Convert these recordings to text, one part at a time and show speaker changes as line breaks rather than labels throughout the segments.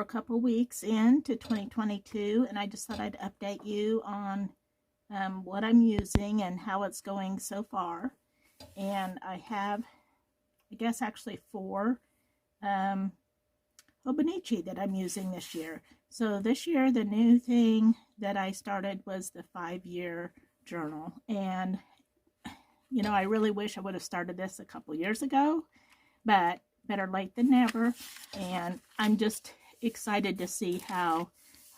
a couple weeks into 2022, and I just thought I'd update you on what I'm using and how it's going so far. And I have, I guess, actually 4 Hobonichi that I'm using this year. So this year, the new thing that I started was the 5-year journal. And, you know, I really wish I would have started this a couple years ago, but better late than never. And I'm just excited to see how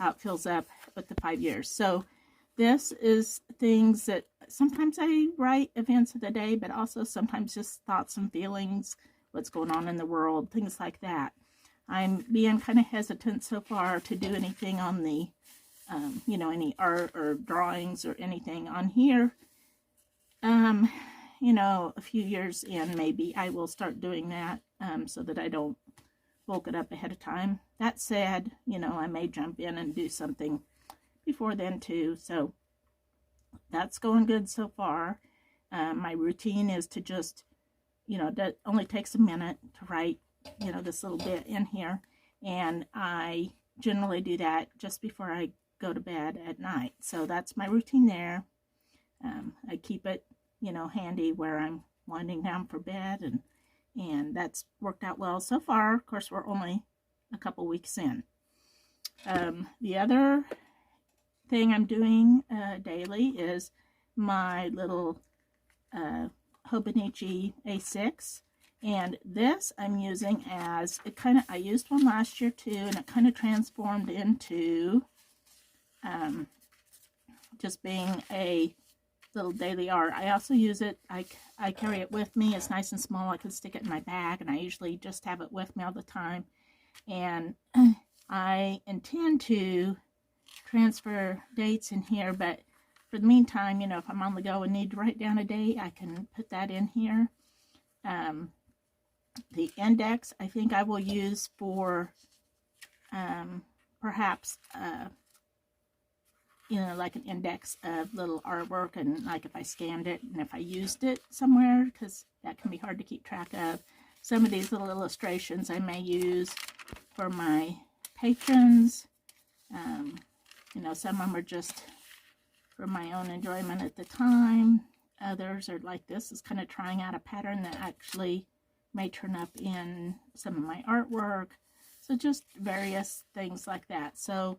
it fills up with the 5 years. So this is things that sometimes I write events of the day, but also sometimes just thoughts and feelings, what's going on in the world, things like that. I'm being kind of hesitant so far to do anything on the, you know, any art or drawings or anything on here. You know, a few years in, maybe I will start doing that so that I don't bulk it up ahead of time. That said, you know, I may jump in and do something before then too. So that's going good so far. My routine is to just, you know, that only takes a minute to write, you know, this little bit in here. And I generally do that just before I go to bed at night. So that's my routine there. I keep it, you know, handy where I'm winding down for bed, and that's worked out well so far. Of course, we're only a couple weeks in. The other thing I'm doing daily is my little Hobonichi A6, and this I'm using as it kind of, I used one last year too, and it kind of transformed into just being a little daily art. I also use it, I carry it with me. It's nice and small. I can stick it in my bag, and I usually just have it with me all the time. And I intend to transfer dates in here, but for the meantime, you know, if I'm on the go and need to write down a date, I can put that in here. The index I think I will use for perhaps you know, like an index of little artwork, and like if I scanned it and if I used it somewhere, because that can be hard to keep track of. Some of these little illustrations I may use for my patrons. You know, some of them are just for my own enjoyment at the time. Others are like this, is kind of trying out a pattern that actually may turn up in some of my artwork. So just various things like that. So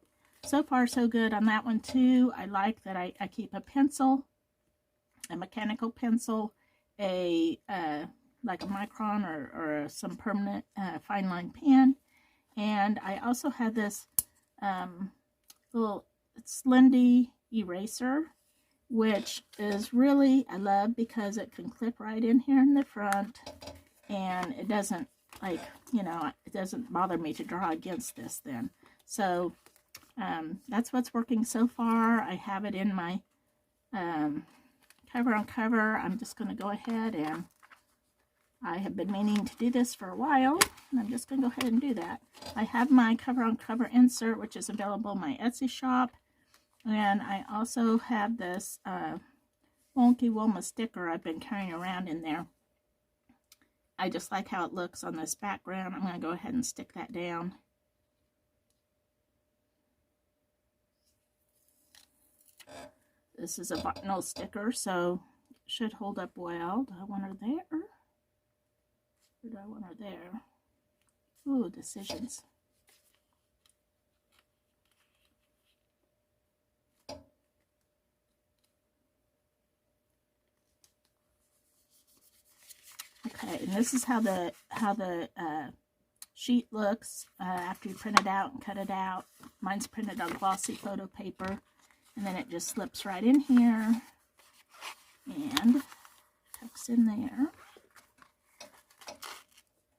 far so good on that one too. I like that I keep a pencil, a mechanical pencil, a like a micron or some permanent fine line pen, and I also have this little Slendy eraser, which is really, I love because it can clip right in here in the front, and it doesn't, like, you know, it doesn't bother me to draw against this then. So that's what's working so far. I have it in my cover on cover. I'm just going to go ahead, and I have been meaning to do this for a while, and I'm just going to go ahead and do that. I have my cover on cover insert, which is available in my Etsy shop, and I also have this Wonky Wilma sticker I've been carrying around in there. I just like how it looks on this background. I'm going to go ahead and stick that down. This is a vinyl sticker, so it should hold up well. Do I want her there? Or do I want her there? Ooh, decisions. Okay, and this is how the sheet looks after you print it out and cut it out. Mine's printed on glossy photo paper. And then it just slips right in here and tucks in there.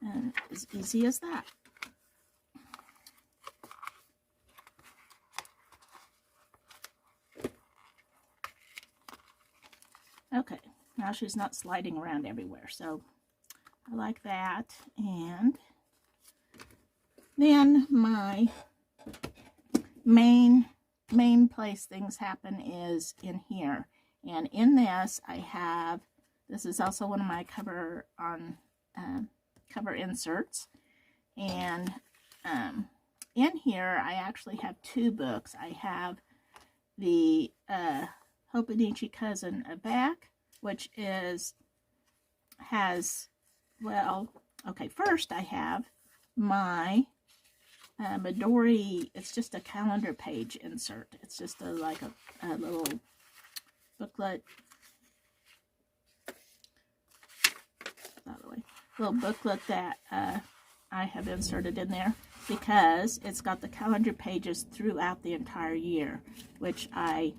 And as easy as that. Okay, now she's not sliding around everywhere, so I like that. And then my main place things happen is in here, and in this I have, this is also one of my cover on cover inserts, and in here, I actually have two books. I have the Hobonichi Cousin Avec, which has, well, okay, first I have my Midori. It's just a calendar page insert. It's just like a little booklet. Out of the way. Little booklet that I have inserted in there because it's got the calendar pages throughout the entire year, which I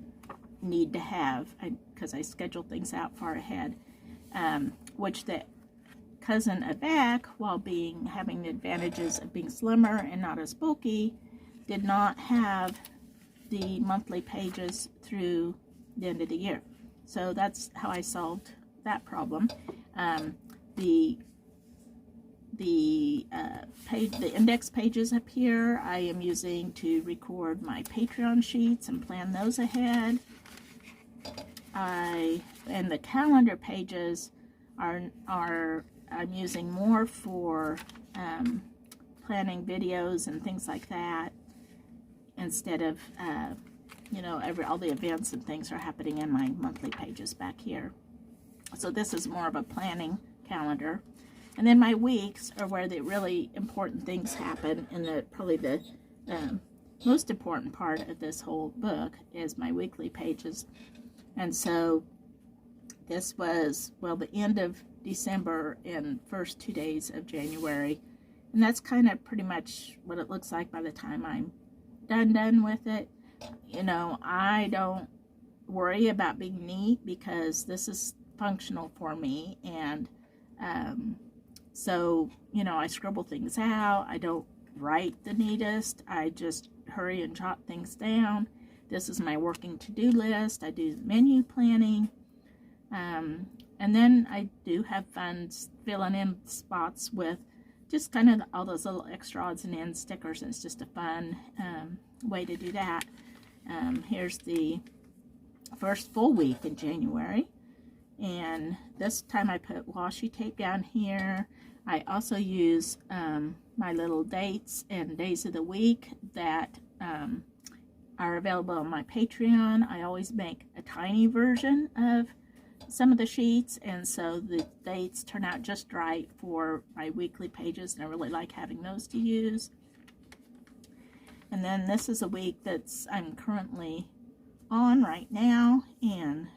need to have because I schedule things out far ahead, which the Cousin Avec, while having the advantages of being slimmer and not as bulky, did not have the monthly pages through the end of the year. So that's how I solved that problem. The index pages up here I am using to record my Patreon sheets and plan those ahead. And the calendar pages I'm using more for planning videos and things like that, instead of all the events and things are happening in my monthly pages back here. So this is more of a planning calendar. And then my weeks are where the really important things happen, and probably the most important part of this whole book is my weekly pages. And so this was, well, the end of December and first 2 days of January. And that's kind of pretty much what it looks like by the time I'm done with it. I don't worry about being neat because this is functional for me. And so, I scribble things out. I don't write the neatest. I just hurry and jot things down. This is my working to-do list. I do menu planning. And then I do have fun filling in spots with just kind of all those little extra odds and ends stickers. And it's just a fun way to do that. Here's the first full week in January. And this time I put washi tape down here. I also use my little dates and days of the week that are available on my Patreon. I always make a tiny version of some of the sheets, and so the dates turn out just right for my weekly pages, and I really like having those to use. And then this is a week I'm currently on right now, and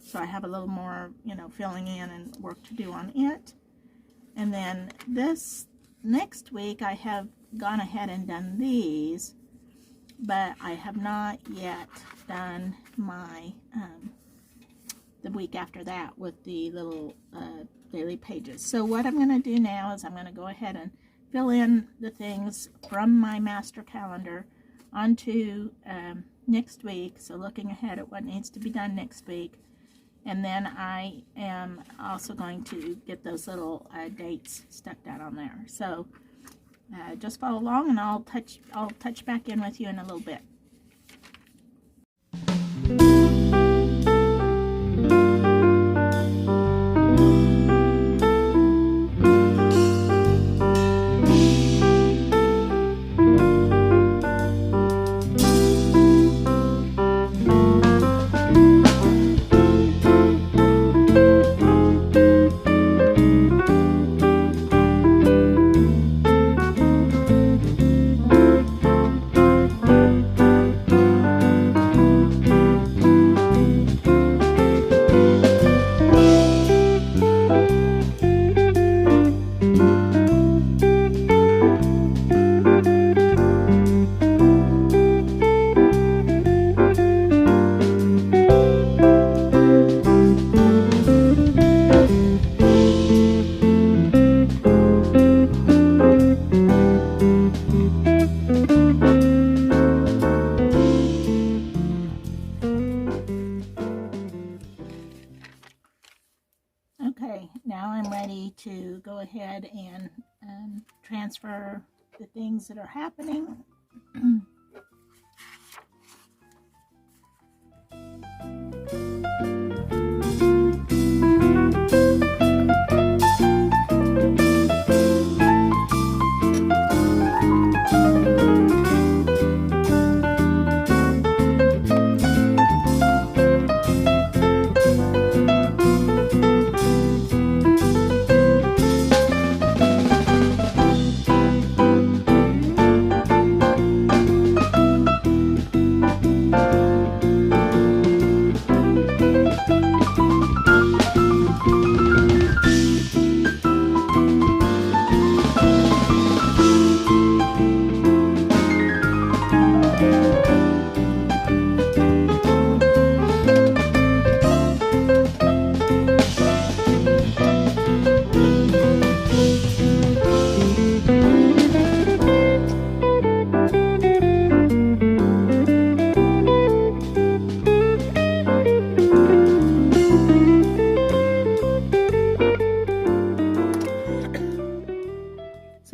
so I have a little more, filling in and work to do on it. And then this next week, I have gone ahead and done these, but I have not yet done my, the week after that with the little daily pages. So what I'm going to do now is I'm going to go ahead and fill in the things from my master calendar onto next week. So looking ahead at what needs to be done next week. And then I am also going to get those little dates stuck down on there. So just follow along, and I'll touch back in with you in a little bit. Okay, now I'm ready to go ahead and transfer the things that are happening.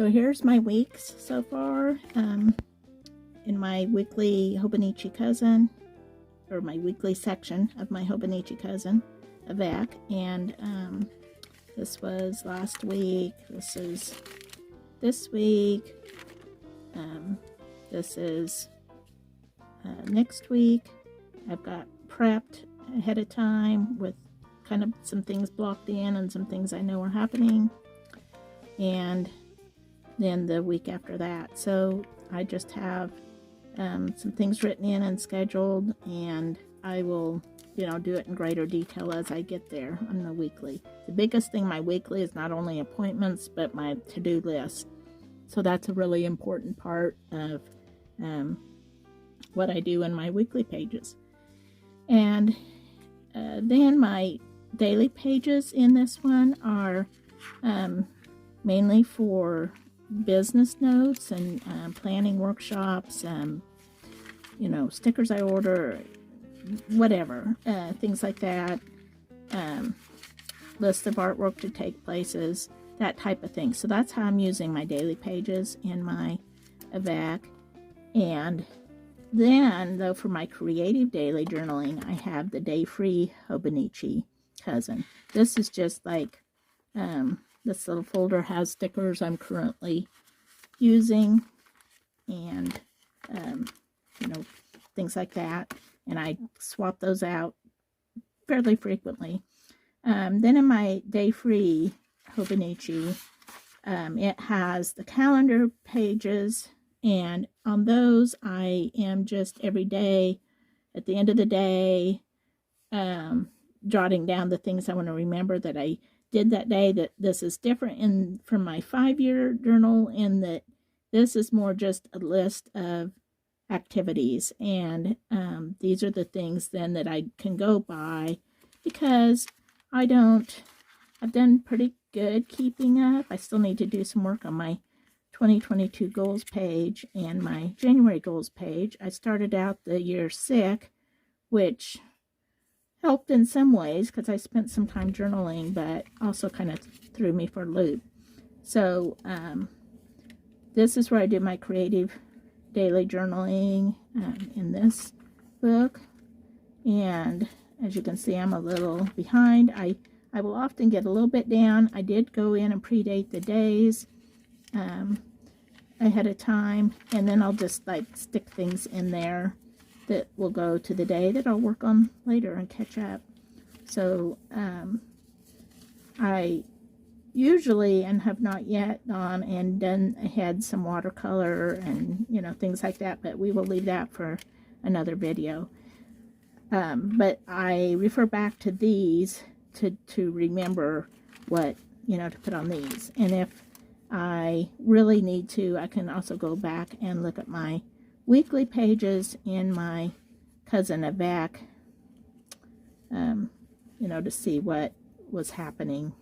So here's my weeks so far in my weekly Hobonichi Cousin, or my weekly section of my Hobonichi Cousin Avec. And this was last week. This is this week. This is next week. I've got prepped ahead of time with kind of some things blocked in and some things I know are happening. And then the week after that. So I just have some things written in and scheduled, and I will, do it in greater detail as I get there on the weekly. The biggest thing my weekly is not only appointments, but my to-do list. So that's a really important part of what I do in my weekly pages. And then my daily pages in this one are mainly for business notes and planning workshops, stickers I order, whatever, things like that, list of artwork to take places, that type of thing. So that's how I'm using my daily pages in my Avec. And then, though, for my creative daily journaling, I have the day-free Hobonichi Cousin. This is just like, this little folder has stickers I'm currently using, and, things like that. And I swap those out fairly frequently. Then in my day-free Hobonichi, it has the calendar pages, and on those I am just every day, at the end of the day, jotting down the things I want to remember that I did that day. That this is different from my 5-year journal, in that this is more just a list of activities, and these are the things then that I can go by, because I've done pretty good keeping up. I still need to do some work on my 2022 goals page and my January goals page. I started out the year sick, which helped in some ways because I spent some time journaling, but also kind of threw me for a loop. So this is where I do my creative daily journaling in this book. And as you can see, I'm a little behind. I will often get a little bit down. I did go in and predate the days ahead of time, and then I'll just like stick things in there that will go to the day that I'll work on later and catch up. So I usually, and have not yet gone and done ahead some watercolor and things like that, but we will leave that for another video. But I refer back to these to remember what to put on these. And if I really need to, I can also go back and look at my weekly pages in my Cousin Avec, to see what was happening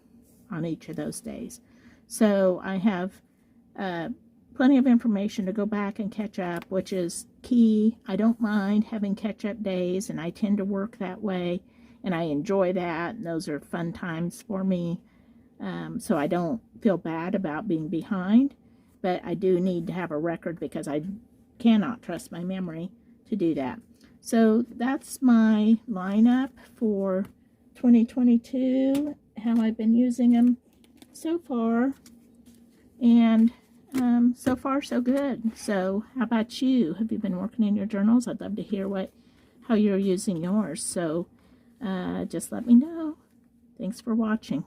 on each of those days. So I have plenty of information to go back and catch up, which is key. I don't mind having catch-up days, and I tend to work that way, and I enjoy that, and those are fun times for me. So I don't feel bad about being behind, but I do need to have a record because I cannot trust my memory to do that. So that's my lineup for 2022, how I've been using them so far, and so far so good. So how about you? Have you been working in your journals? I'd love to hear how you're using yours. So just let me know. Thanks for watching.